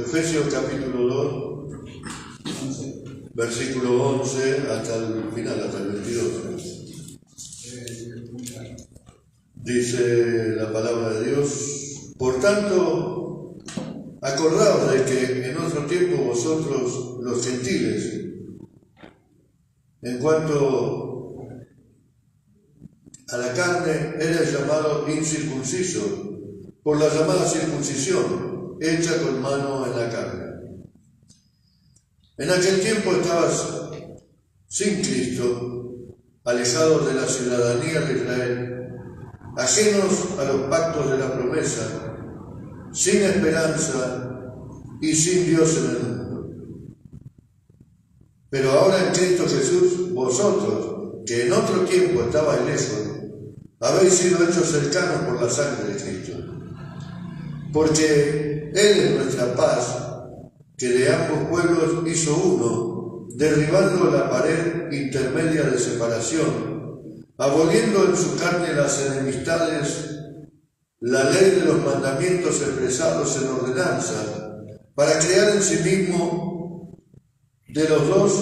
Efesios capítulo 2, versículo 11 hasta el final, hasta el 22. Dice la palabra de Dios: por tanto, acordaos de que en otro tiempo vosotros, los gentiles, en cuanto a la carne, erais llamados incircuncisos por la llamada circuncisión, hecha con mano en la carne. En aquel tiempo estabas sin Cristo, alejados de la ciudadanía de Israel, ajenos a los pactos de la promesa, sin esperanza y sin Dios en el mundo. Pero ahora en Cristo Jesús, vosotros, que en otro tiempo estabais lejos, habéis sido hechos cercanos por la sangre de Cristo. Porque Él es nuestra paz, que de ambos pueblos hizo uno, derribando la pared intermedia de separación, aboliendo en su carne las enemistades, la ley de los mandamientos expresados en ordenanza, para crear en sí mismo de los dos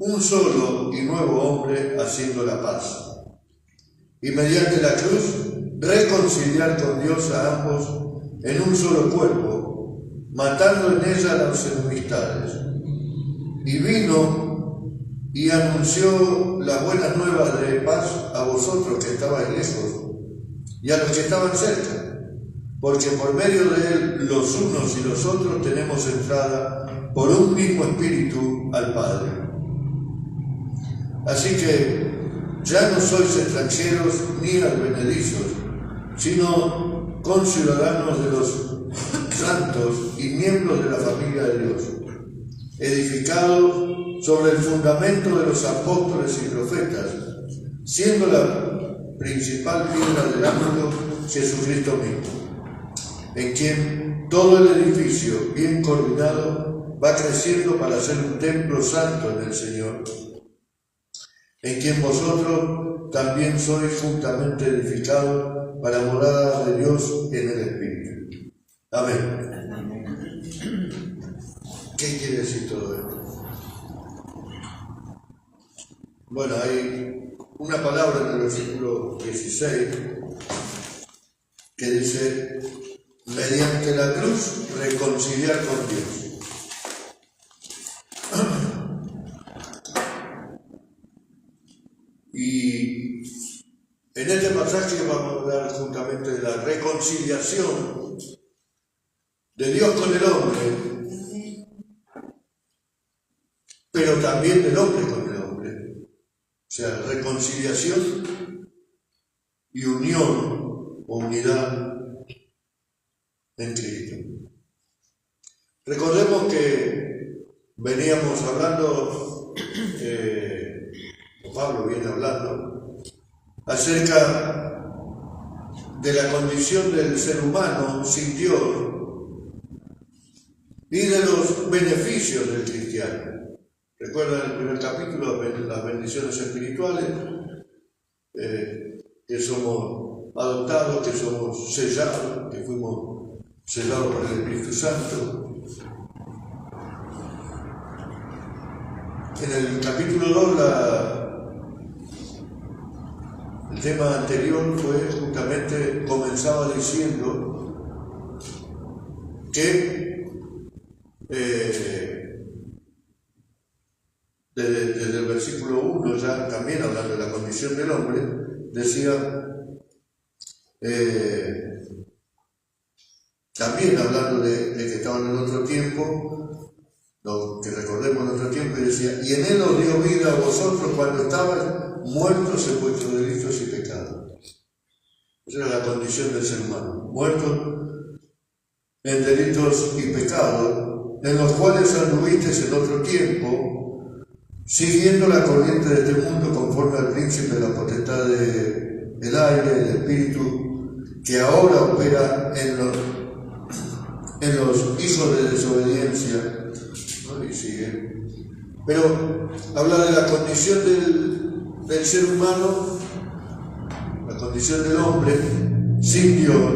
un solo y nuevo hombre, haciendo la paz. Y mediante la cruz reconciliar con Dios a ambos en un solo cuerpo, matando en ella las enemistades. Y vino y anunció las buenas nuevas de paz a vosotros que estabais lejos y a los que estaban cerca, porque por medio de él los unos y los otros tenemos entrada por un mismo espíritu al Padre. Así que ya no sois extranjeros ni advenedizos, sino conciudadanos de los santos y miembros de la familia de Dios, edificados sobre el fundamento de los apóstoles y profetas, siendo la principal piedra del ángulo Jesucristo mismo, en quien todo el edificio bien coordinado va creciendo para ser un templo santo en el Señor, en quien vosotros también sois juntamente edificados para morada de Dios en el Espíritu. Amén. ¿Qué quiere decir todo esto? Bueno, hay una palabra en el versículo 16 que dice: mediante la cruz reconciliar con Dios. Y en este pasaje vamos a hablar juntamente de la reconciliación de Dios con el hombre, pero también del hombre con el hombre. O sea, reconciliación y unión o unidad en Cristo. Recordemos que veníamos hablando, Pablo viene hablando, acerca de la condición del ser humano sin Dios y de los beneficios del cristiano. Recuerdan el primer capítulo, las bendiciones espirituales, que somos adoptados, que somos sellados, que fuimos sellados por el Espíritu Santo. En el capítulo 2, el tema anterior fue justamente, comenzaba diciendo que desde el versículo 1, ya también hablando de la condición del hombre, decía, también hablando de que estaban en otro tiempo, que recordemos en otro tiempo, y decía: y en él os dio vida a vosotros cuando estabais muertos en vuestros delitos y pecados. Esa era la condición del ser humano, muertos en delitos y pecados, en los cuales anduvisteis en otro tiempo, siguiendo la corriente de este mundo, conforme al príncipe de la potestad del aire, el espíritu, que ahora opera en los hijos de desobediencia, ¿no? Y sigue. Pero habla de la condición del ser humano, la condición del hombre sin Dios,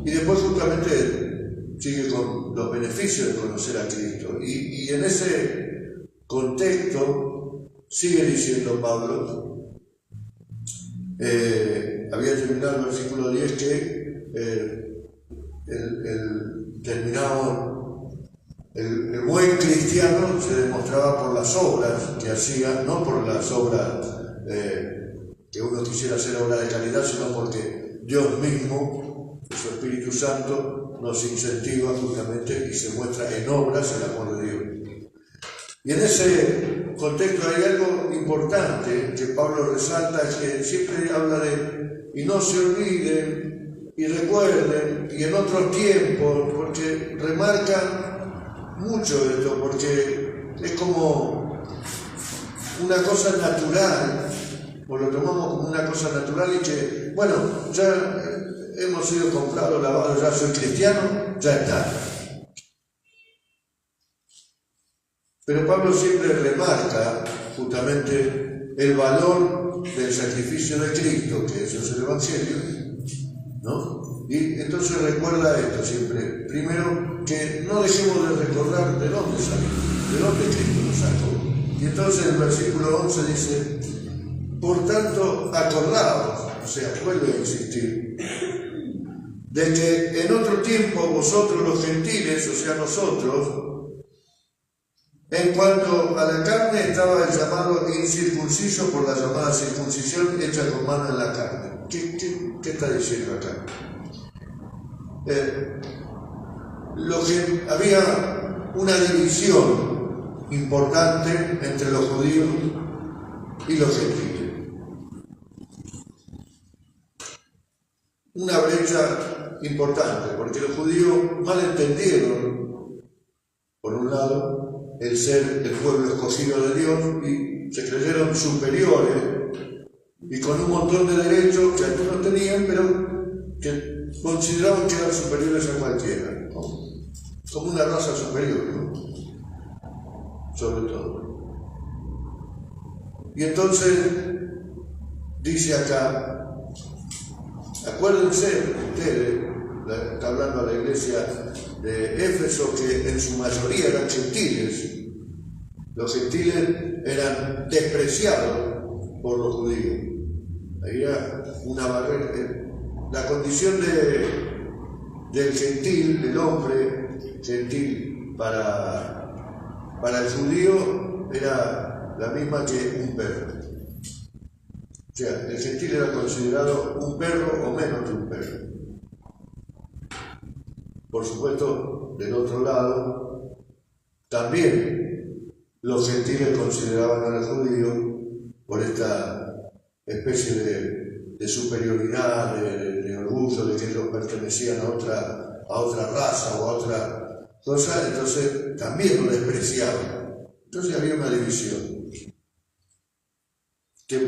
y después justamente sigue con los beneficios de conocer a Cristo. Y en ese contexto sigue diciendo Pablo, había terminado el versículo 10 que el buen cristiano se demostraba por las obras que hacía, no por las obras que uno quisiera hacer obra de caridad, sino porque Dios mismo, su Espíritu Santo, nos incentiva justamente y se muestra en obras el amor de Dios. Y en ese contexto hay algo importante que Pablo resalta, es que siempre habla de, y no se olviden, y recuerden, y en otros tiempos, porque remarca mucho esto, porque es como una cosa natural, o lo tomamos como una cosa natural y que, bueno, ya hemos sido comprados, lavados, ya soy cristiano, ya está. Pero Pablo siempre remarca justamente el valor del sacrificio de Cristo, que eso es el Evangelio, ¿no? Y entonces recuerda esto siempre. Primero, que no dejemos de recordar de dónde salimos, de dónde Cristo nos sacó. Y entonces el versículo 11 dice, por tanto, acordaos, o sea, vuelve a insistir, de que en otro tiempo vosotros los gentiles, o sea, nosotros, en cuanto a la carne estaba el llamado incircunciso por la llamada circuncisión hecha con mano en la carne. ¿Qué está diciendo acá? Había una división importante entre los judíos y los gentiles. Una brecha importante, porque los judíos mal entendieron, por un lado, el ser el pueblo escogido de Dios y se creyeron superiores y con un montón de derechos que algunos tenían, pero que consideraban que eran superiores a cualquiera, ¿no? Como una raza superior, ¿no? Sobre todo. Y entonces dice acá, acuérdense ustedes, está hablando a la iglesia de Éfeso, que en su mayoría eran gentiles. Los gentiles eran despreciados por los judíos. Había una barrera. La condición del gentil, del hombre gentil para el judío era la misma que un perro. O sea, el gentil era considerado un perro o menos que un perro. Por supuesto, del otro lado, también los gentiles consideraban a los judíos por esta especie de superioridad, de orgullo, de que ellos pertenecían a otra raza o a otra cosa, entonces también lo despreciaban. Entonces había una división, que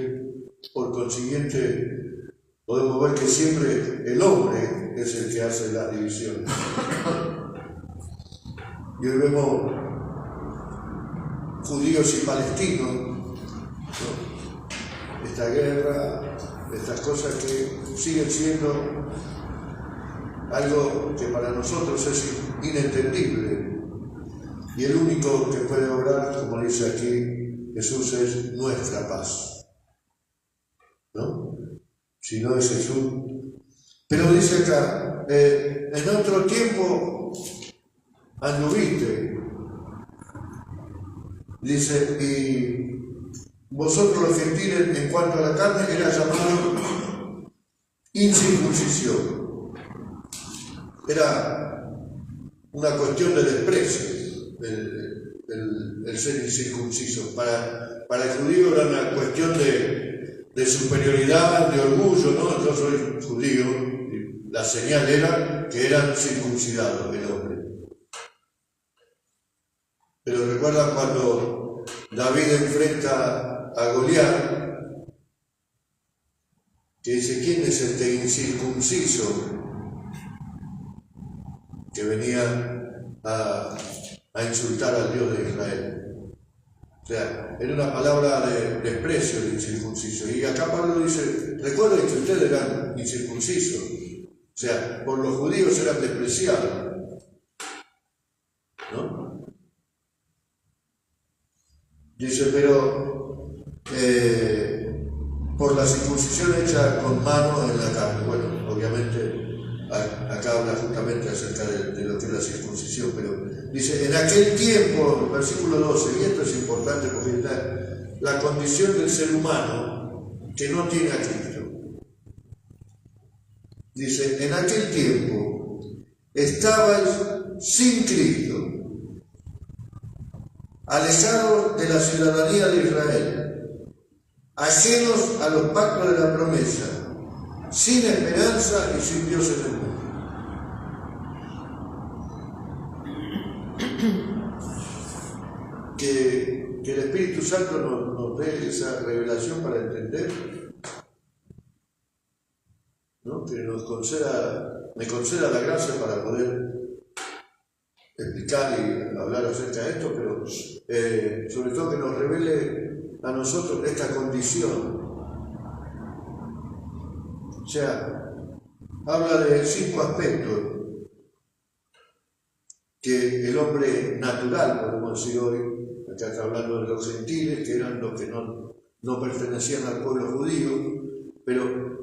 por consiguiente podemos ver que siempre el hombre es el que hace la división. Y hoy vemos judíos y palestinos, ¿no? Esta guerra, estas cosas que siguen siendo algo que para nosotros es inentendible. Y el único que puede obrar, como dice aquí Jesús, es nuestra paz, ¿no? Si no es Jesús. Pero dice acá, en otro tiempo anduviste, dice, y vosotros los gentiles en cuanto a la carne era llamado incircuncisión. Era una cuestión de desprecio el ser incircunciso. Para el judío era una cuestión de superioridad, de orgullo, ¿no? Yo soy judío, y la señal era que eran circuncidados el hombre. Pero recuerda cuando David enfrenta a Goliat, que dice, ¿quién es este incircunciso que venía a insultar al Dios de Israel? O sea, era una palabra de desprecio el incircunciso. Y acá Pablo dice, recuerden que ustedes eran incircuncisos. O sea, por los judíos eran despreciados. ¿no? Dice, pero por la circuncisión hecha con mano en la carne. Bueno, obviamente acá habla justamente acerca de lo que es la circuncisión, pero dice, en aquel tiempo, versículo 12, y esto es importante porque está la condición del ser humano que no tiene a Cristo. Dice, en aquel tiempo estabais sin Cristo, alejados de la ciudadanía de Israel, ajenos a los pactos de la promesa, sin esperanza y sin Dios en el mundo. Que el Espíritu Santo nos dé esa revelación para entender, ¿no? Que me conceda la gracia para poder explicar y hablar acerca de esto, pero sobre todo que nos revele a nosotros esta condición. O sea, habla de 5 aspectos que el hombre natural, podemos decir hoy, acá está hablando de los gentiles, que eran los que no pertenecían al pueblo judío, pero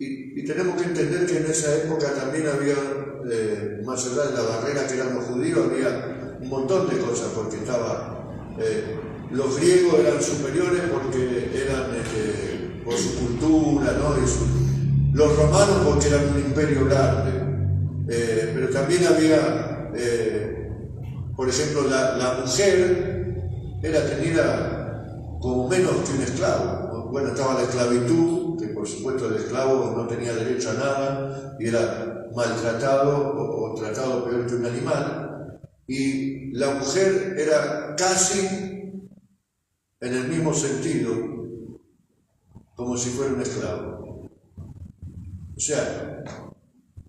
y tenemos que entender que en esa época también había, más allá de la barrera que eran los judíos, había un montón de cosas, porque los griegos eran superiores porque eran por su cultura, ¿no? Los romanos porque eran un imperio grande, pero también había, por ejemplo, la mujer era tenida como menos que un esclavo. Bueno, estaba la esclavitud, que por supuesto el esclavo no tenía derecho a nada y era maltratado o tratado peor que un animal, y la mujer era casi en el mismo sentido como si fuera un esclavo. O sea,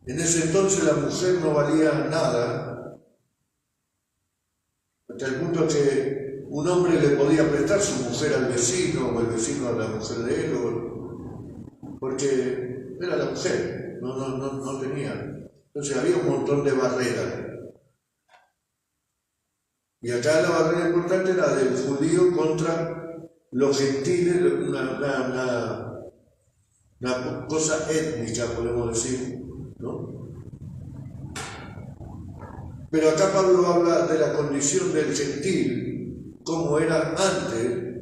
en ese entonces la mujer no valía nada, hasta el punto que un hombre le podía prestar su mujer al vecino o el vecino a la mujer de él, porque era la mujer, no tenía. Entonces había un montón de barreras. Y acá la barrera importante era del judío contra los gentiles, una cosa étnica, podemos decir, ¿no? Pero acá Pablo habla de la condición del gentil, como era antes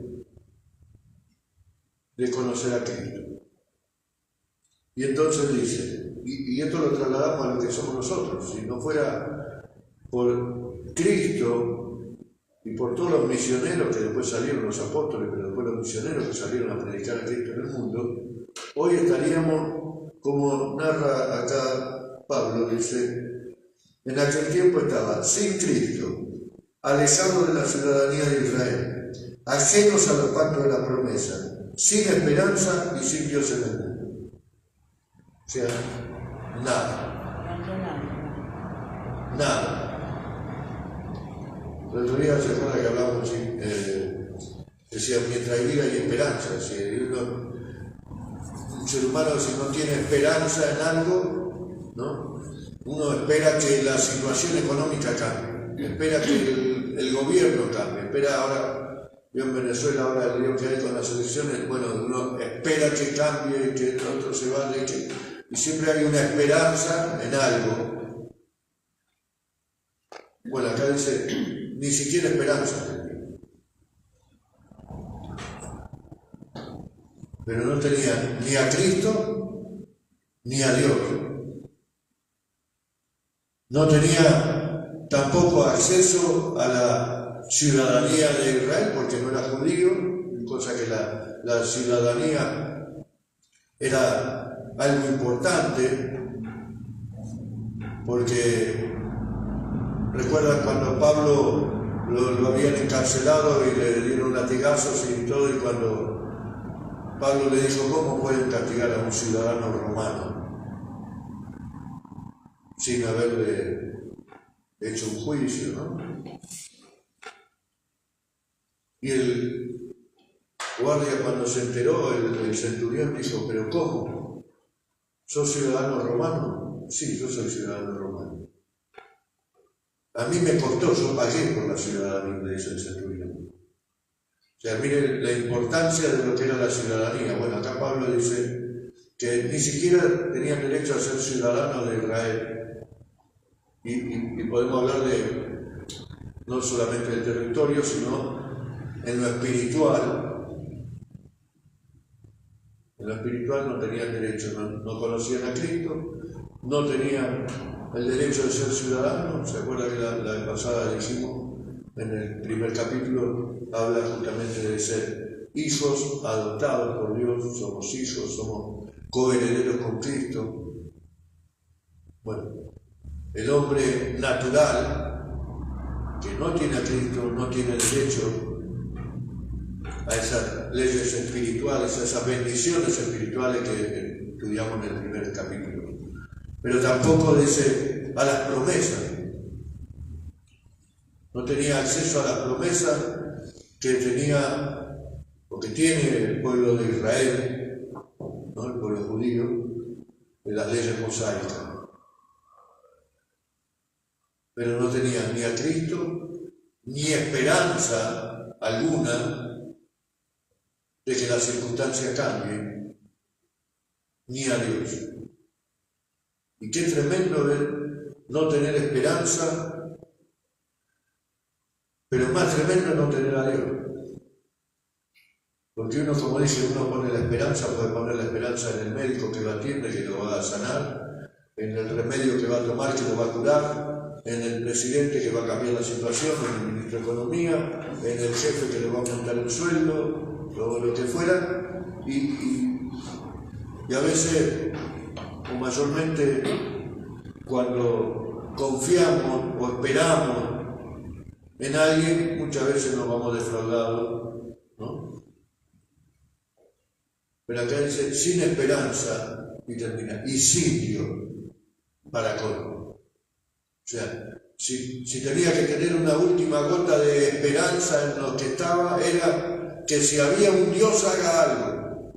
de conocer a Cristo. Y entonces dice, y esto lo trasladamos a lo que somos nosotros, si no fuera por Cristo y por todos los misioneros que después salieron, los apóstoles, pero después los misioneros que salieron a predicar a Cristo en el mundo, hoy estaríamos, como narra acá Pablo, dice, en aquel tiempo estaba sin Cristo, alejados de la ciudadanía de Israel, ajenos a los pactos de la promesa, sin esperanza y sin Dios en el mundo. O sea, nada. Nada. El otro día se acuerda que hablábamos, decía, mientras hay vida hay esperanza. Un ser humano, si no tiene esperanza en algo, ¿no? Uno espera que la situación económica cambie, espera que el gobierno cambie, espera ahora, yo en Venezuela ahora el lío que hay con las elecciones, bueno, uno espera que cambie, que el otro se vaya, y siempre hay una esperanza en algo. Bueno, acá dice, ni siquiera esperanza. Pero no tenía ni a Cristo ni a Dios. No tenía tampoco acceso a la ciudadanía de Israel porque no era judío, cosa que la ciudadanía era algo importante, porque recuerdan cuando Pablo lo habían encarcelado y le dieron latigazos y todo, y cuando Pablo le dijo, ¿cómo pueden castigar a un ciudadano romano sin haberle hecho un juicio, ¿no? Y el guardia, cuando se enteró, el centurión dijo, ¿pero cómo? ¿Sos ciudadano romano? Sí, yo soy ciudadano romano. A mí me costó, yo pagué por la ciudadanía, le dice el centurión. O sea, miren la importancia de lo que era la ciudadanía. Bueno, acá Pablo dice que ni siquiera tenían derecho a ser ciudadanos de Israel. Y podemos hablar de no solamente del territorio, sino en lo espiritual. En lo espiritual no tenían derecho, no conocían a Cristo, no tenían el derecho de ser ciudadanos. ¿Se acuerda que la vez pasada dijimos en el primer capítulo? Habla justamente de ser hijos adoptados por Dios, somos hijos, somos coherederos con Cristo. Bueno, el hombre natural, que no tiene a Cristo, no tiene derecho a esas leyes espirituales, a esas bendiciones espirituales que estudiamos en el primer capítulo. Pero tampoco dice a las promesas. No tenía acceso a las promesas que tenía o que tiene el pueblo de Israel, ¿no? El pueblo judío, de las leyes mosaicas. Pero no tenía ni a Cristo, ni esperanza alguna de que las circunstancias cambien, ni a Dios. Y qué tremendo es no tener esperanza, pero más tremendo es no tener a Dios. Porque uno, como dice, uno pone la esperanza, puede poner la esperanza en el médico que lo atiende, que lo va a sanar, en el remedio que va a tomar, que lo va a curar, en el presidente que va a cambiar la situación, en el ministro de Economía, en el jefe que le va a aumentar el sueldo, todo lo que fuera, y a veces, o mayormente, cuando confiamos o esperamos en alguien, muchas veces nos vamos defraudados, ¿no? Pero acá dice, sin esperanza, y termina, y sin Dios, para colmo. O sea, si tenía que tener una última gota de esperanza en lo que estaba, era que si había un Dios haga algo.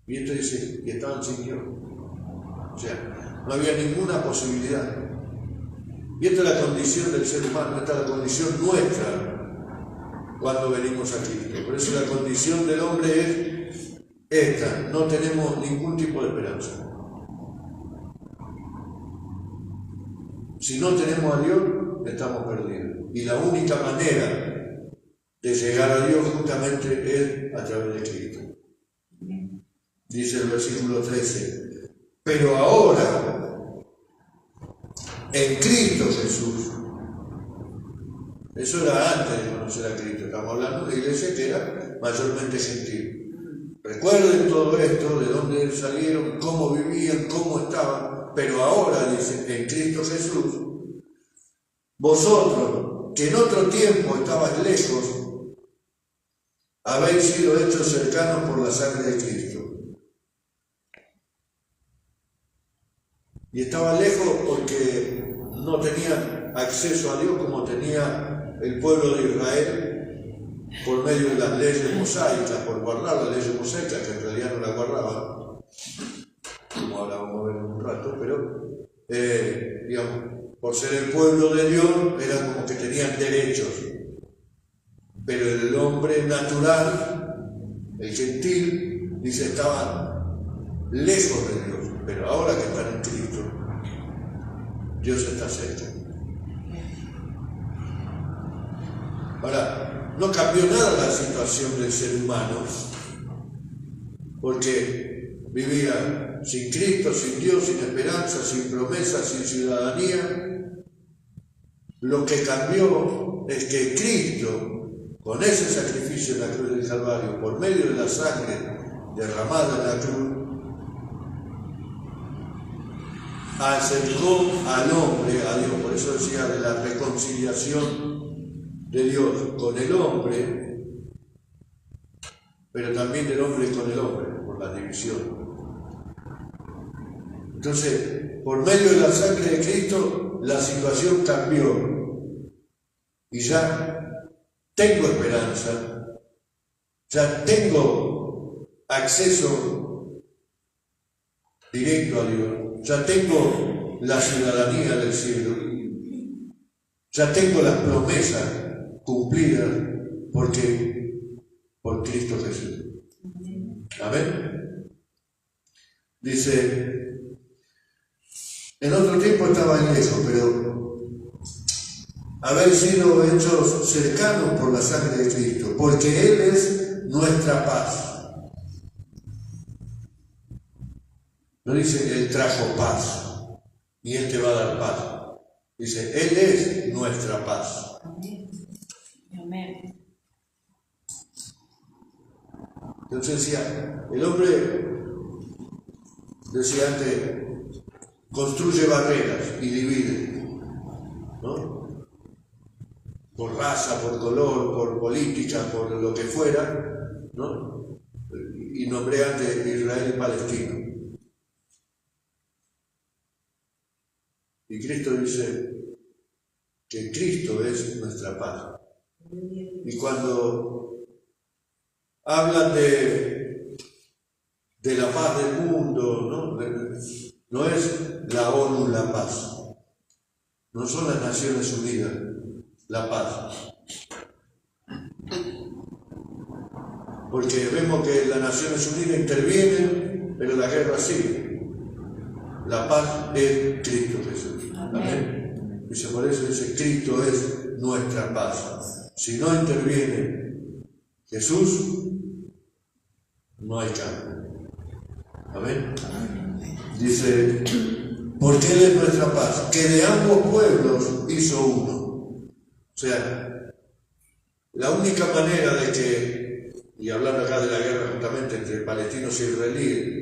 Y esto dice, y estaban sin Dios. O sea, no había ninguna posibilidad. Y esta es la condición del ser humano, esta es la condición nuestra cuando venimos a Cristo. Por eso la condición del hombre es esta, no tenemos ningún tipo de esperanza. Si no tenemos a Dios, estamos perdidos. Y la única manera de llegar a Dios justamente es a través de Cristo. Dice el versículo 13, pero ahora, en Cristo Jesús, eso era antes de conocer a Cristo, estamos hablando de una iglesia que era mayormente gentil. Recuerden todo esto, de dónde salieron, cómo vivían, cómo estaban, pero ahora, dice, en Cristo Jesús, vosotros, que en otro tiempo estabais lejos, habéis sido hechos cercanos por la sangre de Cristo. Y estaba lejos porque no tenía acceso a Dios como tenía el pueblo de Israel por medio de las leyes mosaicas, por guardar las leyes mosaicas, que en realidad no las guardaban, como ahora vamos a ver en un rato, pero digamos, por ser el pueblo de Dios, era como que tenían derechos. Pero el hombre natural, el gentil, dice, estaban lejos de Dios. Pero ahora que están en Cristo, Dios está cerca. Ahora, no cambió nada la situación del ser humano, porque vivía sin Cristo, sin Dios, sin esperanza, sin promesa, sin ciudadanía. Lo que cambió es que Cristo, con ese sacrificio en la cruz del Calvario, por medio de la sangre derramada en la cruz, acercó al hombre a Dios. Por eso decía de la reconciliación de Dios con el hombre, pero también del hombre con el hombre, por la división. Entonces, por medio de la sangre de Cristo, la situación cambió. Y ya tengo esperanza, ya tengo acceso directo a Dios, ya tengo la ciudadanía del cielo, Ya tengo las promesas cumplidas por Cristo Jesús. Amén. Dice, en otro tiempo estaban lejos, pero habéis sido hechos cercanos por la sangre de Cristo, porque Él es nuestra paz. No dice Él trajo paz, ni Él te va a dar paz. Dice, Él es nuestra paz. Amén. Entonces decía, el hombre, decía antes, construye barreras y divide, ¿no? Por raza, por color, por política, por lo que fuera, ¿no? Y nombré antes Israel y Palestina. Y Cristo dice que Cristo es nuestra paz. Y cuando hablan de la paz del mundo, no es la ONU la paz, no son las Naciones Unidas la paz, porque vemos que las Naciones Unidas intervienen, pero la guerra sigue. La paz es Cristo Jesús. Amén. Dice, por eso dice, Cristo es nuestra paz. Si no interviene Jesús, no hay cambio. Amén. Dice, porque Él es nuestra paz, que de ambos pueblos hizo uno. O sea, la única manera de que, y hablando acá de la guerra justamente entre palestinos y israelíes,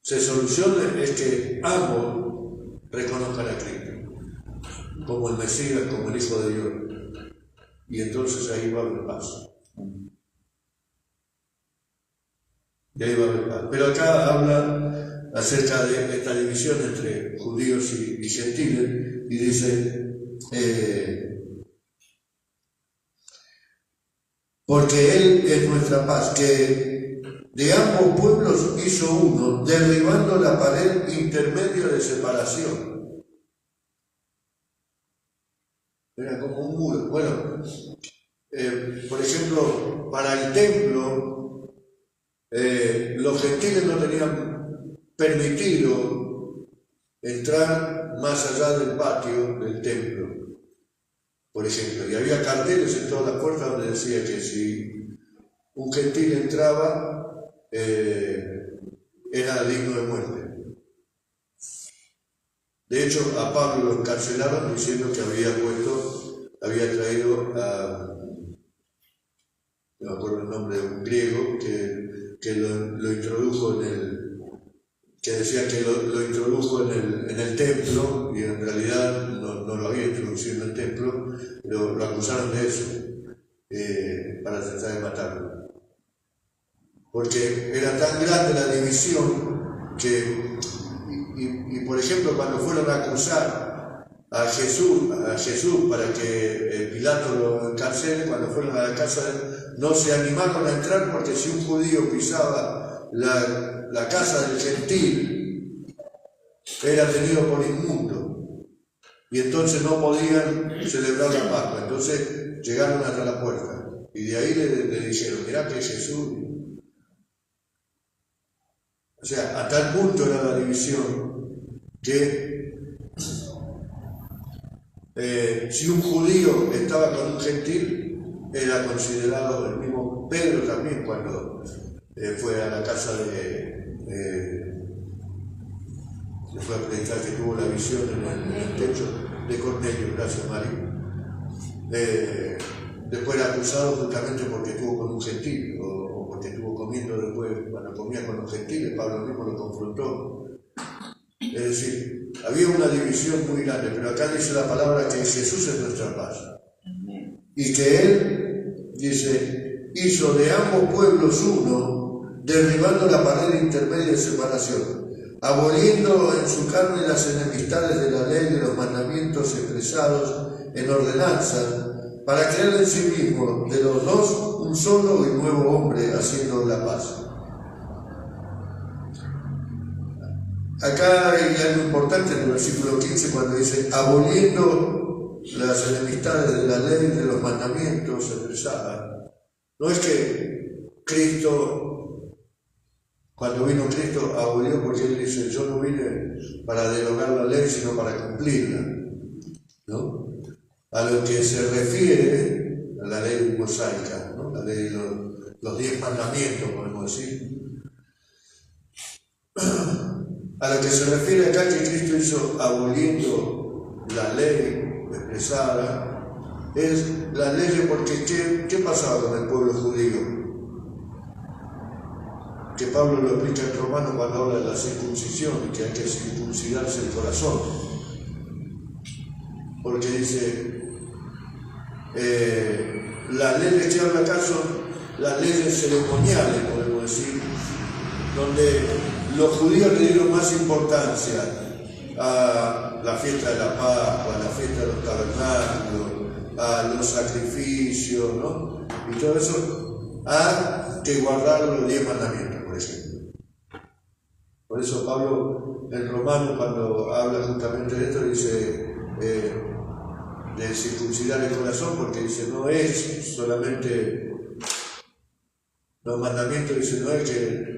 se solucione es que ambos reconozcan a Cristo como el Mesías, como el Hijo de Dios. Y entonces ahí va a haber paz. Y ahí va a haber paz. Pero acá habla acerca de esta división entre judíos y gentiles, y dice, porque Él es nuestra paz, que de ambos pueblos hizo uno, derribando la pared intermedia de separación. Era como un muro. Bueno, por ejemplo, para el templo, los gentiles no tenían permitido entrar más allá del patio del templo, por ejemplo, y había carteles en todas las puertas donde decía que si un gentil entraba, era digno de muerte. De hecho, a Pablo lo encarcelaron diciendo que había traído a, no me acuerdo el nombre de un griego que lo introdujo que decía que lo introdujo en el templo, y en realidad no lo había introducido en el templo, pero lo acusaron de eso, para tratar de matarlo. Porque era tan grande la división que, y por ejemplo, cuando fueron a acusar a Jesús para que Pilato lo encarcele, cuando fueron a la casa de él, no se animaron a entrar, porque si un judío pisaba la casa del gentil, era tenido por inmundo, y entonces no podían celebrar la Pascua. Entonces llegaron hasta la puerta, y de ahí le dijeron, mirá que Jesús. O sea, a tal punto era la división que si un judío estaba con un gentil, era considerado, el mismo Pedro también cuando fue a la casa se fue a predicar, que tuvo la visión en el techo de Cornelio, gracias María. Después era acusado justamente porque estuvo con un gentil, o porque estuvo comiendo después, cuando comía con los gentiles, Pablo mismo lo confrontó. Es decir, había una división muy grande, pero acá dice la palabra que Jesús es nuestra paz. Y que Él, dice, hizo de ambos pueblos uno, derribando la pared intermedia de separación, aboliendo en su carne las enemistades de la ley, de los mandamientos expresados en ordenanzas, para crear en sí mismo de los dos un solo y nuevo hombre, haciendo la paz. Acá hay algo importante en el versículo 15 cuando dice aboliendo las enemistades de la ley y de los mandamientos expresadas. No es que Cristo, cuando vino Cristo, abolió, porque Él dice, yo no vine para derogar la ley, sino para cumplirla, ¿no? A lo que se refiere a la ley mosaica, ¿no? La ley de los 10 mandamientos, podemos decir. A lo que se refiere acá que Cristo hizo aboliendo la ley expresada, es la ley porque ¿qué pasaba con el pueblo judío? Que Pablo lo explica en Romanos cuando habla de la circuncisión, y que hay que circuncidarse el corazón. Porque dice, las leyes que habla acá son las leyes ceremoniales, podemos decir, donde los judíos le dieron más importancia a la fiesta de la Pascua, a la fiesta de los tabernáculos, a los sacrificios, ¿no? Y todo eso, a que guardar los 10 mandamientos, por ejemplo. Por eso Pablo en Romanos, cuando habla justamente de esto, dice de circuncidar el corazón, porque dice, no es solamente los mandamientos, dice, no es que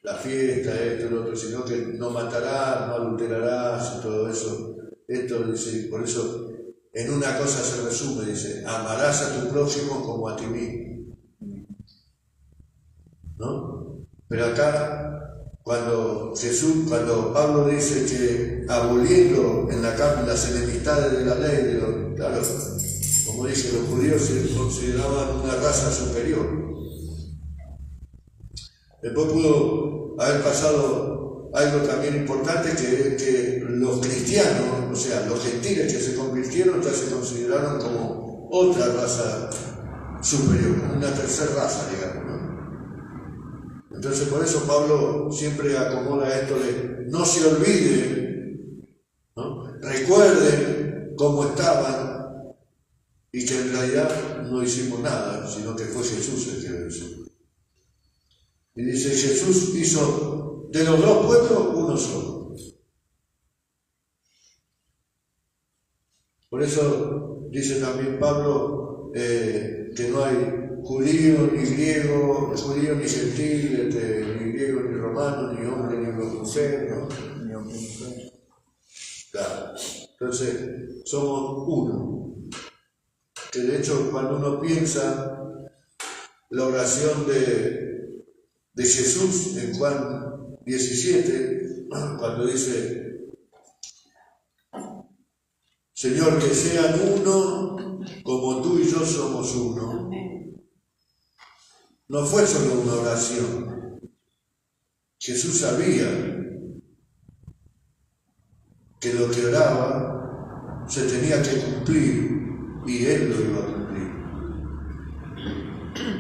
la fiesta, esto, lo otro, sino que no matarás, no adulterarás y todo eso. Esto dice, por eso en una cosa se resume, dice, amarás a tu prójimo como a ti mismo, ¿no? Pero acá, cuando Pablo dice que aboliendo en la carne las enemistades de la ley, claro, como dice, los judíos se consideraban una raza superior. Después pudo haber pasado algo también importante, que los cristianos, o sea, los gentiles que se convirtieron, ya se consideraron como otra raza superior, como una tercera raza, digamos, ¿no? Entonces por eso Pablo siempre acomoda esto de no se olviden, ¿no? Recuerden cómo estaban y que en realidad no hicimos nada, sino que fue Jesús el que lo hizo. Y dice, Jesús hizo de los 2 pueblos uno solo. Por eso dice también Pablo que no hay judío ni griego, judío ni gentil, ni griego ni romano, ni hombre ni mujer, ¿no? Claro. Entonces, somos uno. Que de hecho, cuando uno piensa la oración de Jesús en Juan 17, cuando dice, Señor, que sean uno como tú y yo somos uno. No fue solo una oración. Jesús sabía que lo que oraba se tenía que cumplir y Él lo iba a cumplir.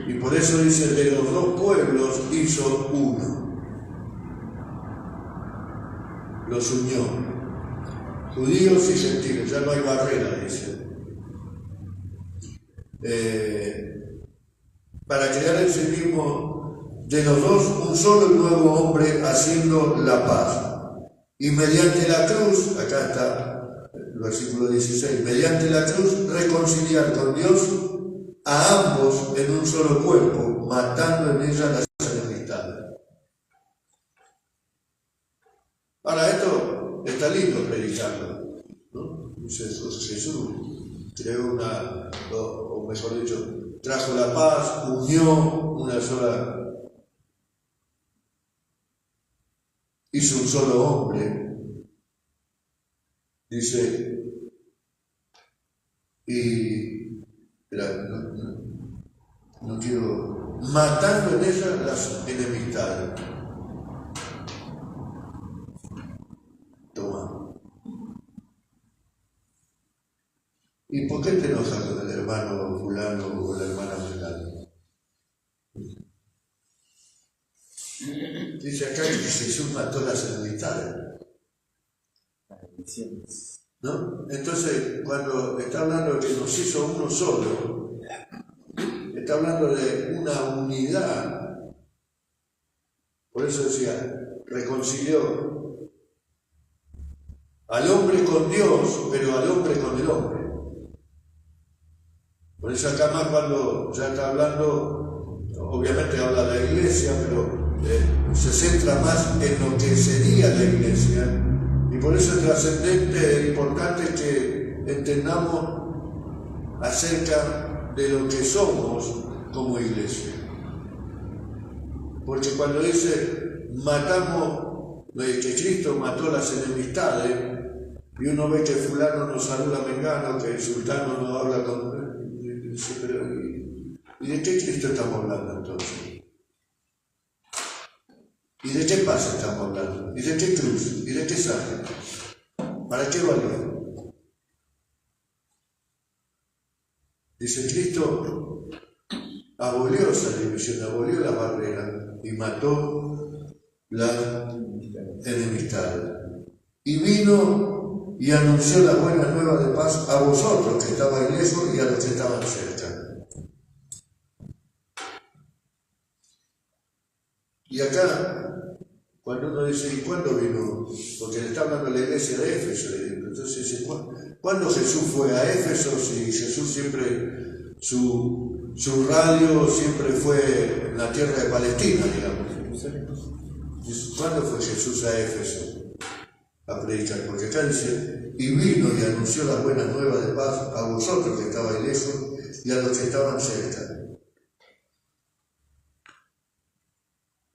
Y por eso dice, de los 2 pueblos hizo uno. Los unió. Judíos y gentiles, ya no hay barrera, dice. Para crear en sí mismo de los 2 un solo y nuevo hombre, haciendo la paz. Y mediante la cruz, acá está el versículo 16, mediante la cruz reconciliar con Dios a ambos en un solo cuerpo, matando en ella las enemistades. Ahora, esto está lindo predicarlo, ¿no? Dice Jesús creó o mejor dicho, trajo la paz, unió una sola, hizo un solo hombre, dice, y no quiero, matando en ella las enemistades. Toma. ¿Y por qué te enojas con el hermano fulano o con la hermana fulana? Dice acá que Jesús mató las enemistades, ¿no? Entonces, cuando está hablando de que nos hizo uno solo, está hablando de una unidad. Por eso decía, reconcilió al hombre con Dios, pero al hombre con el hombre. Por eso acá más cuando ya está hablando, obviamente habla de la iglesia, pero se centra más en lo que sería la iglesia, y por eso es trascendente e importante que entendamos acerca de lo que somos como iglesia. Porque cuando dice matamos, que Cristo mató las enemistades, y uno ve que fulano no saluda a mengano, que el sultano no habla con... Pero, ¿y de qué Cristo estamos hablando entonces? ¿Y de qué paz estamos hablando? ¿Y de qué cruz? ¿Y de qué sangre? ¿Para qué valió? Dice, Cristo abolió esa división, abolió la barrera y mató la enemistad. Y vino y anunció la buena nueva de paz a vosotros que estabais lejos y a los que estaban cerca. Y acá, cuando uno dice, ¿y cuándo vino? Porque le está hablando la iglesia de Éfeso. Entonces dice, ¿cuándo Jesús fue a Éfeso? Si Jesús siempre, su radio siempre fue en la tierra de Palestina, digamos. ¿Cuándo fue Jesús a Éfeso a predicar? Porque acá dice, y vino y anunció la buena nueva de paz a vosotros que estabais lejos y a los que estaban cerca.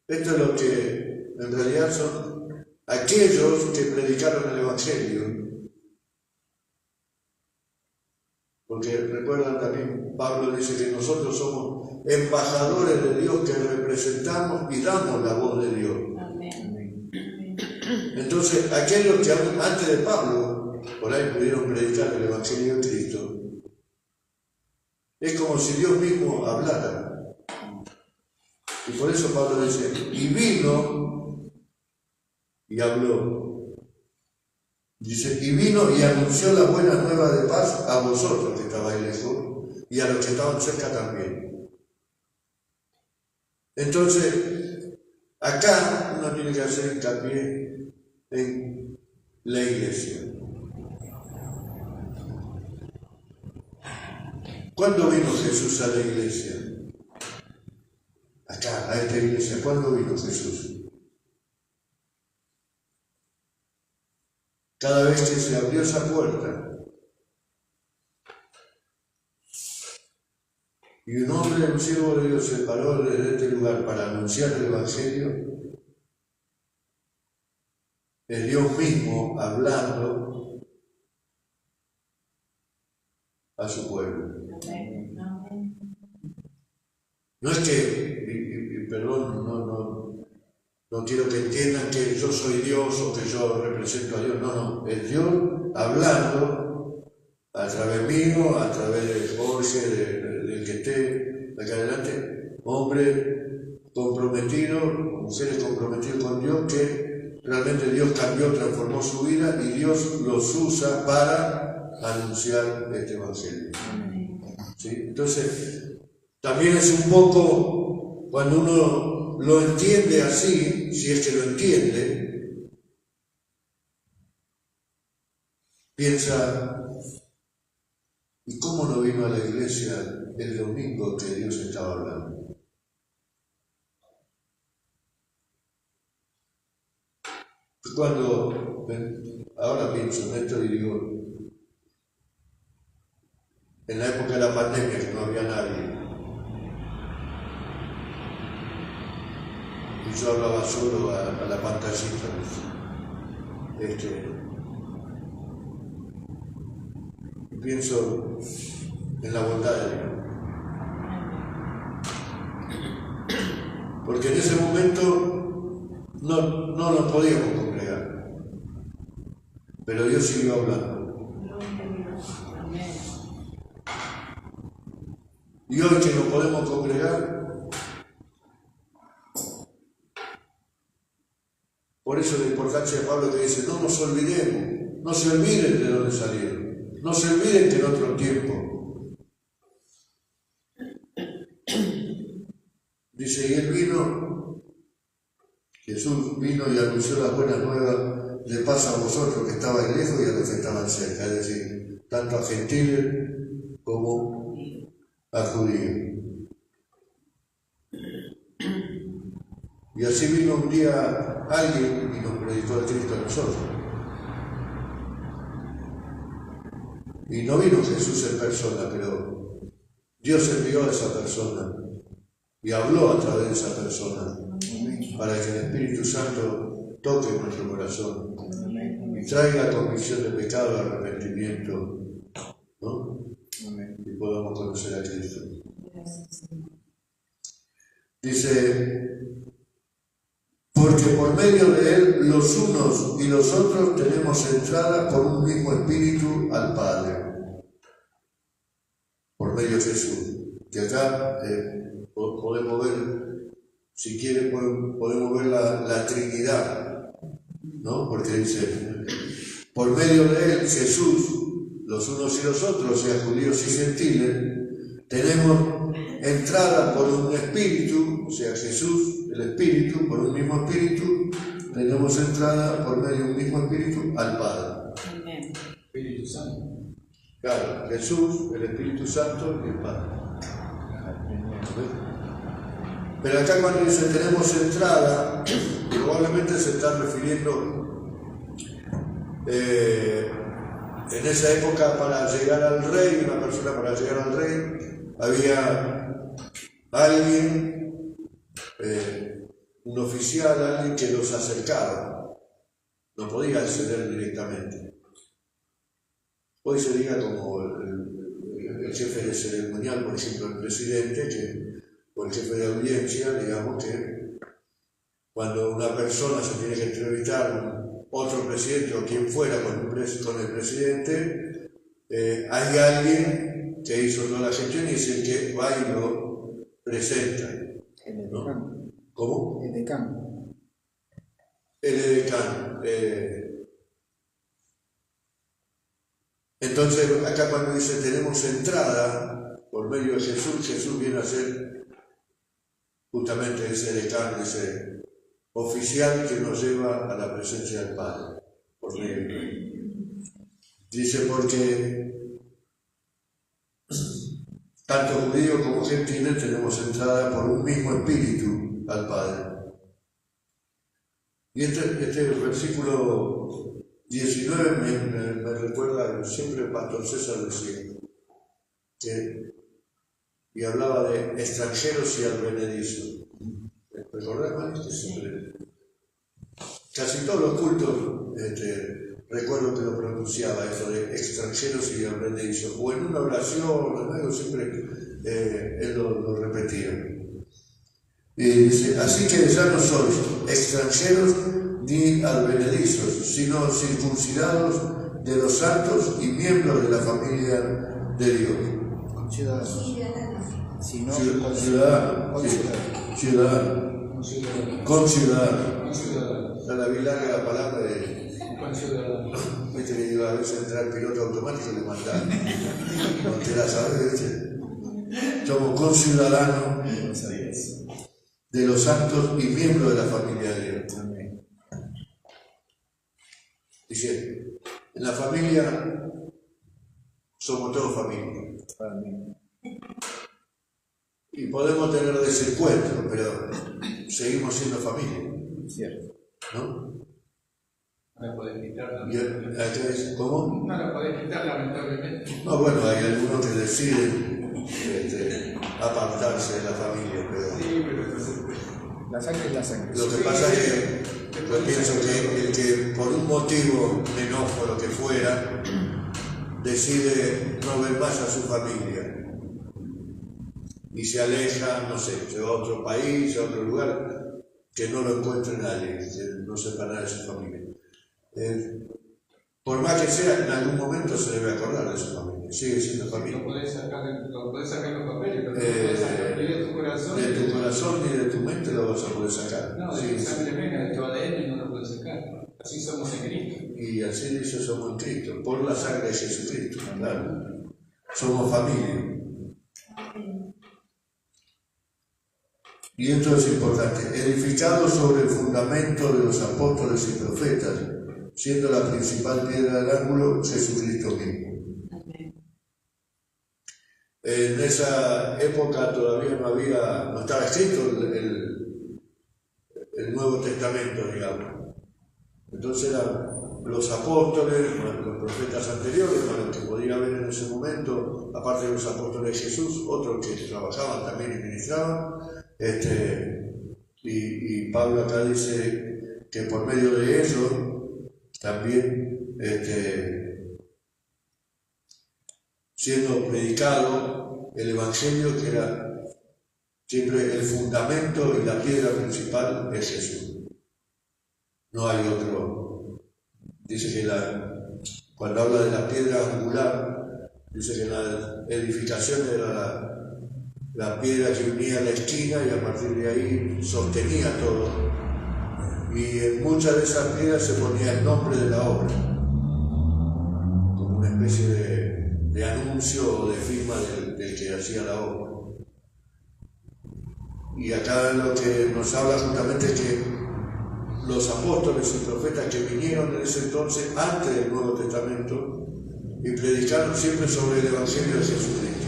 Esto es lo que en realidad son aquellos que predicaron el Evangelio. Porque recuerdan también, Pablo dice que nosotros somos embajadores de Dios que representamos y damos la voz de Dios. Amén. Entonces, aquellos que antes de Pablo, por ahí pudieron predicar el Evangelio de Cristo, es como si Dios mismo hablara. Y por eso Pablo dice, y vino y habló. Dice, y vino y anunció la buena nueva de paz a vosotros que estabais lejos y a los que estaban cerca también. Entonces, acá uno tiene que hacer hincapié en la iglesia. ¿Cuándo vino Jesús a la iglesia? Acá, a esta iglesia, ¿cuándo vino Jesús? Cada vez que se abrió esa puerta y un hombre, un siervo de Dios, se paró desde este lugar para anunciar el Evangelio, es Dios mismo hablando a su pueblo. No es que, perdón, no quiero que entiendan que yo soy Dios o que yo represento a Dios. No, es Dios hablando a través mío, a través de Jorge, del que esté acá adelante, hombre comprometido, mujeres comprometidas con Dios, que realmente Dios cambió, transformó su vida y Dios los usa para anunciar este Evangelio. ¿Sí? Entonces, también es un poco, cuando uno lo entiende así, si es que lo entiende, piensa, ¿y cómo no vino a la iglesia el domingo que Dios estaba hablando? Cuando ahora pienso en esto y digo, en la época de la pandemia que no había nadie, y yo hablaba solo a la pantallita, y pienso en la bondad de Dios. Porque en ese momento no nos podíamos congregar, pero Dios siguió hablando. Y hoy que nos podemos congregar, por eso la importancia de Pablo que dice, no nos olvidemos, no se olviden de dónde salieron, no se olviden que en otro tiempo. Dice, y él vino, Jesús vino y anunció la buena nueva le pasa a vosotros que estabais lejos y a los que estaban cerca, es decir, tanto a gentiles como a judíos. Y así vino un día alguien y nos predicó el Cristo a nosotros. Y no vino Jesús en persona, pero Dios envió a esa persona y habló a través de esa persona para que el Espíritu Santo toque nuestro corazón y traiga convicción de pecado, arrepentimiento, ¿no? Y podamos conocer a Cristo. Dice, porque por medio de Él los unos y los otros tenemos entrada por un mismo Espíritu al Padre. Por medio de Jesús. Que acá podemos ver, si quieren, podemos ver la Trinidad, ¿no? Porque dice, por medio de Él, Jesús, los unos y los otros, o sea, judíos y gentiles, tenemos entrada por un Espíritu, o sea, Jesús, el Espíritu, por un mismo Espíritu, tenemos entrada por medio de un mismo Espíritu al Padre. Amén. Espíritu Santo. Claro, Jesús, el Espíritu Santo y el Padre. Pero acá cuando dice tenemos entrada, probablemente se está refiriendo en esa época para llegar al rey, una persona para llegar al rey, había alguien, un oficial, alguien que los acercaba, no podía acceder directamente. Hoy se diga como el jefe de ceremonial, por ejemplo, el presidente, o el jefe de audiencia, digamos que cuando una persona se tiene que entrevistar, otro presidente o quien fuera con el presidente, hay alguien que hizo toda la gestión y es el que va y lo presenta. El ¿No? edecán. ¿Cómo? El edecán. El edecán. Entonces, acá cuando dice tenemos entrada por medio de Jesús, Jesús viene a ser justamente ese edecán, ese oficial que nos lleva a la presencia del Padre. Por medio de él. Dice porque tanto judíos como gentiles tenemos entrada por un mismo espíritu al Padre. Y este versículo 19 me recuerda, siempre el pastor César decía, y hablaba de extranjeros y advenedizos. ¿Recordás, que siempre? Casi todos los cultos, recuerdo que lo pronunciaba, eso de extranjeros y advenedizos, o en una oración, algo siempre él lo repetía. Y dice, así que ya no sois extranjeros ni advenedizos, sino circuncidados de los santos y miembros de la familia de Dios. Ciudadanos. Si no, Conciudadanos. Está la bien larga la palabra de conciudadanos. Viste que digo, a veces entrar el piloto automático le manda. No te la sabes, ¿viste? Somos conciudadanos de los santos y miembros de la familia de Dios. Amén. Dice, en la familia somos todos familia. Amén. Y podemos tener desencuentros, pero seguimos siendo familia. Cierto. ¿No? No la podés quitar, Y acá dice, ¿cómo? no la podés quitar, lamentablemente. No, bueno, hay algunos que deciden apartarse de la familia, pero Sí, pero la sangre es la sangre. lo que pasa es que yo pienso que el que por un motivo, un enojo, lo que fuera, decide no ver más a su familia y se aleja, no sé, se va a otro país, a otro lugar, que no lo encuentre nadie, que no sepa nada de su familia. Por más que sea, en algún momento se debe acordar de su familia, sigue siendo familia. Lo podés sacar los papeles, pero no lo podés sacar ni de tu corazón. De tu corazón ni de tu mente lo vas a poder sacar. No, de Sí, tu sangre venga, de tu ADN no lo podés sacar. Así somos en Cristo. y así dice somos en Cristo, por la sangre de Jesucristo, claro. Somos familia. Y esto es importante, edificados sobre el fundamento de los apóstoles y profetas, siendo la principal piedra del ángulo Jesucristo mismo. Amén. En esa época todavía no estaba escrito el Nuevo Testamento, digamos. Entonces eran los apóstoles, los profetas anteriores, para los que podía haber en ese momento, aparte de los apóstoles de Jesús, otros que trabajaban también y ministraban. Y Pablo acá dice que por medio de ellos también siendo predicado el Evangelio, que era siempre el fundamento y la piedra principal es Jesús. No hay otro. Dice que cuando habla de la piedra angular, dice que la edificación era la piedra que unía la esquina y a partir de ahí sostenía todo. Y en muchas de esas piedras se ponía el nombre de la obra, como una especie de anuncio o de firma del que hacía la obra. Y acá lo que nos habla justamente es que los apóstoles y profetas que vinieron en ese entonces, antes del Nuevo Testamento, y predicaron siempre sobre el Evangelio de Jesucristo.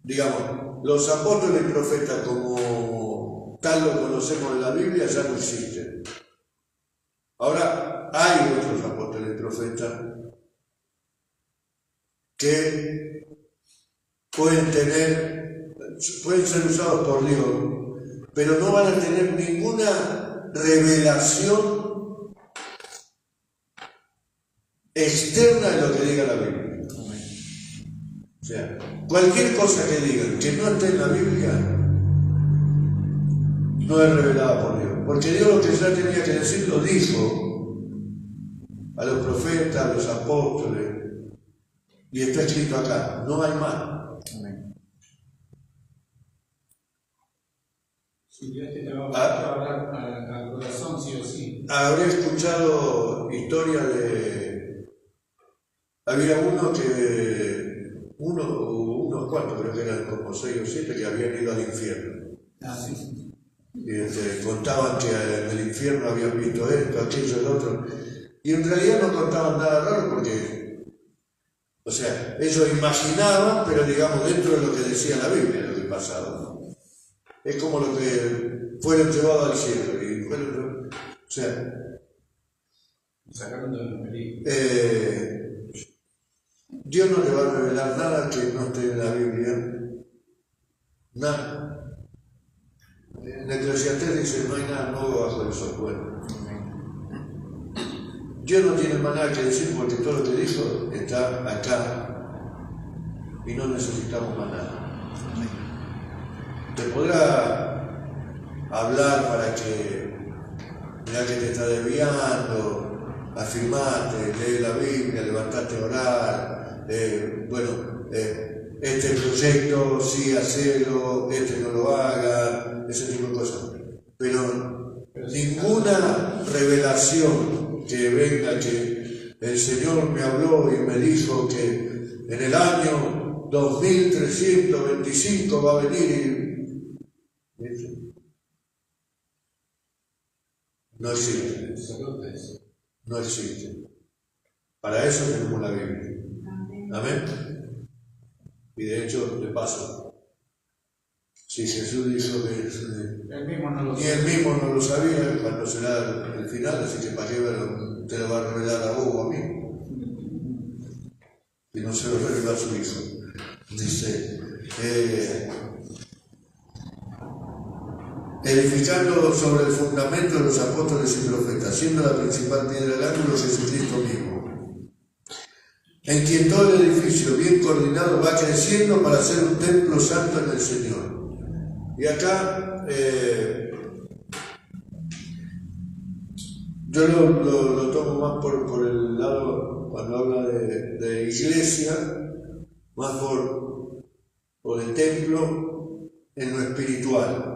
Digamos, los apóstoles y profetas como tal lo conocemos en la Biblia ya no existen. Ahora hay otros apóstoles y profetas que pueden ser usados por Dios, pero no van a tener ninguna revelación externa de lo que diga la Biblia. O sea, cualquier cosa que digan que no esté en la Biblia no es revelada por Dios, porque Dios lo que ya tenía que decir lo dijo a los profetas, a los apóstoles, y está escrito acá, no hay más. Si Dios te va a hablar al corazón, sí o sí. Habré escuchado historias de... Había unos cuantos, creo que eran como 6 o 7, que habían ido al infierno. Sí. Y contaban que en el infierno habían visto esto, aquello, el otro. Y en realidad no contaban nada raro porque, o sea, ellos imaginaban, pero digamos dentro de lo que decía la Biblia, lo que pasaba. Es como lo que fueron llevados al cielo. Y fueron, o sea, sacaron de la película. Dios no le va a revelar nada que no esté en la Biblia. Nada. En Eclesiastés dice, no hay nada nuevo bajo el sol. Bueno. Dios no tiene más nada que decir porque todo lo que dijo está acá y no necesitamos más nada. Te podrá hablar para que, mira que te está desviando, afirmate, lee la Biblia, levantate a orar, este proyecto sí hacelo, este no lo haga, ese tipo de cosas. Pero ninguna revelación que venga que el Señor me habló y me dijo que en el año 2325 va a venir y... No existe. No existe. Para eso tenemos la Biblia. Amén. Y de hecho, de paso, si Jesús dijo que él mismo no lo y él mismo no lo sabía, cuando será el final, así que para qué te lo va a revelar a vos o a mí. Y no se lo reveló a su hijo. Dice, edificando sobre el fundamento de los apóstoles y profetas, siendo la principal piedra del ángulo Jesucristo mismo, en quien todo el edificio bien coordinado va creciendo para ser un templo santo en el Señor. Y acá yo lo tomo más por el lado, cuando habla de iglesia, más por el templo en lo espiritual.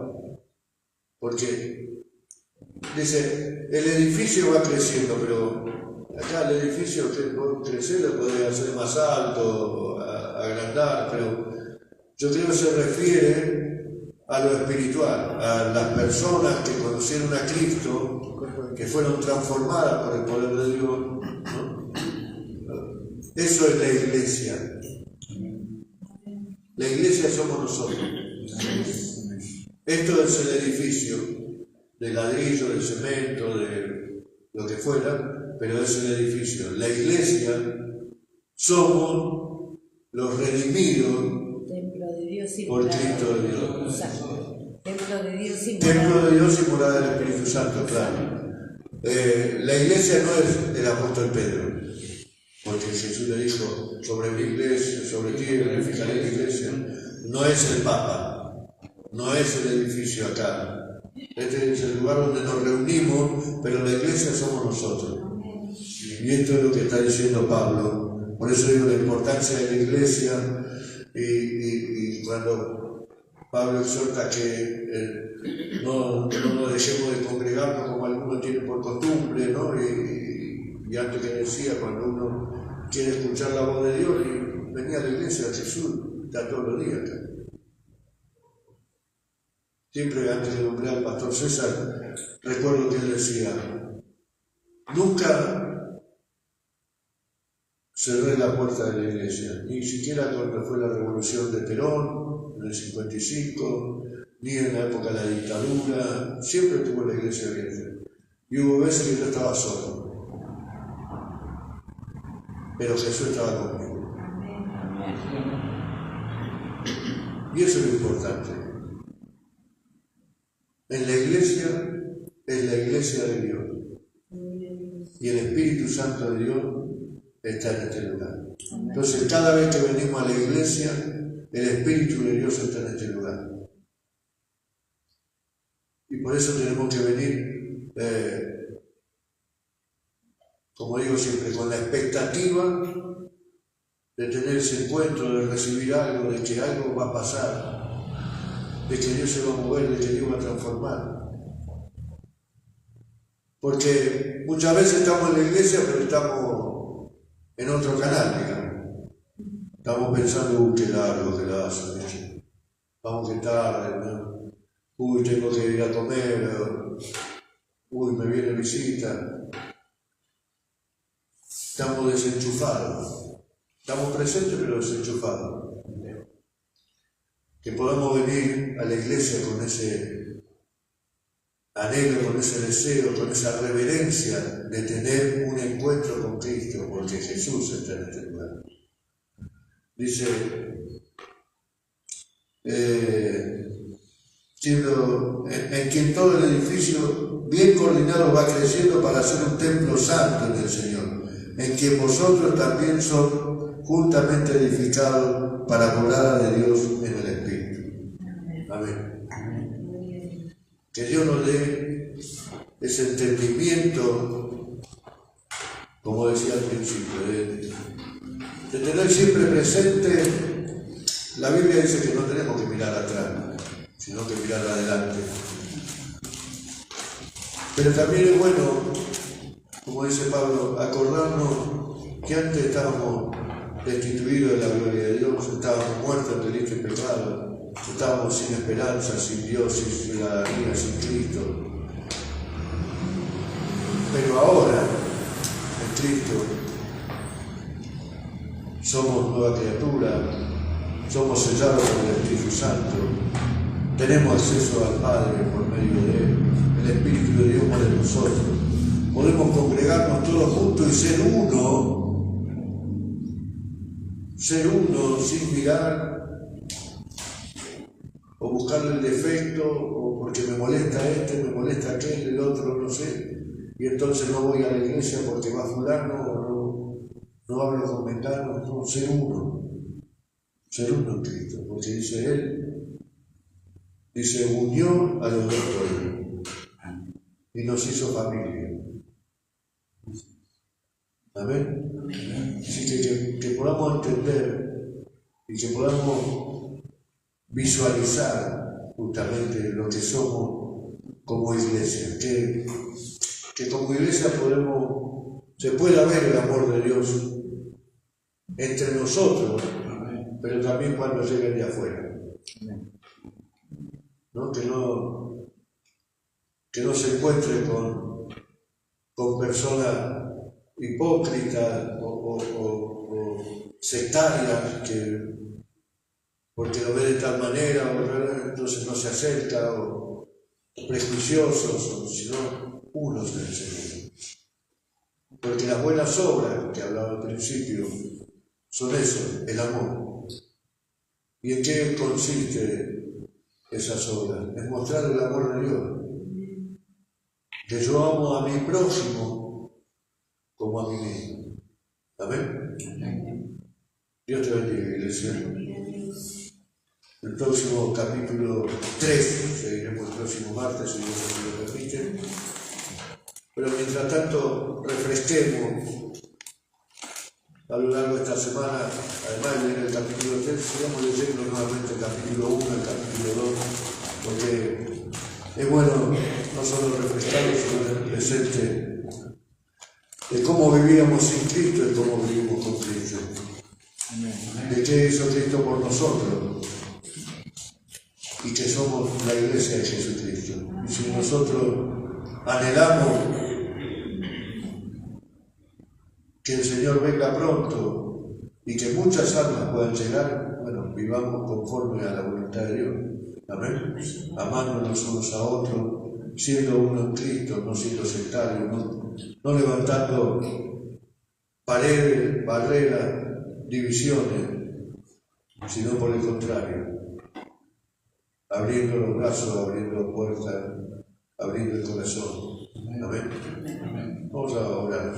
Porque dice, el edificio va creciendo, pero acá el edificio que puede crecer lo puede hacer más alto, agrandar, pero yo creo que se refiere a a lo espiritual, a las personas que conocieron a Cristo, que fueron transformadas por el poder de Dios, ¿no? Eso es la iglesia. La iglesia somos nosotros. Esto es el edificio de ladrillo, de cemento, de lo que fuera, pero es el edificio. La iglesia somos los redimidos por Cristo de Dios. Templo de Dios y Templo de Dios y morada del Espíritu Santo, claro. La iglesia no es el apóstol Pedro, porque Jesús le dijo, sobre mi iglesia, sobre ti edificaré mi iglesia. No es el Papa, no es el edificio acá. Este es el lugar donde nos reunimos, pero la iglesia somos nosotros. Y esto es lo que está diciendo Pablo. Por eso digo la importancia de la iglesia, y cuando Pablo exhorta que no nos dejemos de congregarnos como algunos tienen por costumbre, ¿no? Y antes que decía, cuando uno quiere escuchar la voz de Dios, y venía a la iglesia de Jesús, está todos los días acá. Siempre antes de nombrar al pastor César, recuerdo que él decía, nunca cerré la puerta de la iglesia, ni siquiera cuando fue la revolución de Perón, en el 55, ni en la época de la dictadura, siempre tuvo la iglesia abierta. Y hubo veces que yo estaba solo, pero Jesús estaba conmigo. Y eso es lo importante. En la iglesia es la iglesia de Dios. Y el Espíritu Santo de Dios está en este lugar. Entonces, cada vez que venimos a la iglesia, el Espíritu de Dios está en este lugar. Y por eso tenemos que venir, como digo siempre, con la expectativa de tener ese encuentro, de recibir algo, de que algo va a pasar, de que Dios se va a mover, de que Dios va a transformar. Porque muchas veces estamos en la iglesia, pero estamos en otro canal, digamos. Estamos pensando, qué largo, qué lazo, vamos que tarde, ¿no? Tengo que ir a comer, me viene visita. Estamos desenchufados. Estamos presentes, pero desenchufados. Que podamos venir a la iglesia con ese anhelo, con ese deseo, con esa reverencia de tener un encuentro con Cristo, porque Jesús está en este lugar. Dice, en quien todo el edificio bien coordinado va creciendo para ser un templo santo en el Señor, en quien vosotros también son juntamente edificados para morada de Dios en el Espíritu. Amén. Que Dios nos dé ese entendimiento, como decía al principio, de tener siempre presente. La Biblia dice que no tenemos que mirar atrás, sino que mirar adelante. Pero también es bueno, como dice Pablo, acordarnos que antes estábamos destituidos de la gloria de Dios, estábamos muertos en delitos y pecados, estábamos sin esperanza, sin Dios, sin ciudadanía, sin Cristo. Pero ahora, en Cristo, somos nueva criatura, somos sellados por el Espíritu Santo, tenemos acceso al Padre por medio de Él, el Espíritu de Dios mora en nosotros. Podemos congregarnos todos juntos y ser uno sin mirar o buscarle el defecto, o porque me molesta me molesta aquel, el otro, no sé, y entonces no voy a la iglesia porque va fulano, o no hablo con mengano. No, ser uno en Cristo, porque dice Él, unió a los dos pueblos y nos hizo familia. Amén. Así que podamos entender y que podamos visualizar justamente lo que somos como iglesia, que como iglesia se pueda ver el amor de Dios entre nosotros, pero también cuando lleguen de afuera. ¿no? Que no se encuentre con personas hipócritas o sectarias que porque lo ve de tal manera, entonces no se acerca, o prejuiciosos, sino unos del Señor. Porque las buenas obras que hablaba al principio son eso, el amor. ¿Y en qué consiste esas obras? Es mostrar el amor de Dios. Que yo amo a mi prójimo como a mí mismo. ¿Amén? Dios te bendiga, iglesia. El próximo capítulo 3, seguiremos el próximo martes, si Dios me lo permite. Pero mientras tanto, refresquemos a lo largo de esta semana, además de leer el capítulo 3, sigamos leyendo nuevamente el capítulo 1, el capítulo 2, porque es bueno no solo refrescarnos, sino tener presente de cómo vivíamos sin Cristo y cómo vivimos con Cristo. De qué hizo Cristo por nosotros y que somos la iglesia de Jesucristo. Y si nosotros anhelamos que el Señor venga pronto y que muchas almas puedan llegar, bueno, vivamos conforme a la voluntad de Dios. Amén. Amándonos unos a otros, siendo uno en Cristo, no siendo sectarios, no levantando paredes, barreras, divisiones, sino por el contrario, abriendo los brazos, abriendo puertas, abriendo el corazón. Amén. Vamos a orar.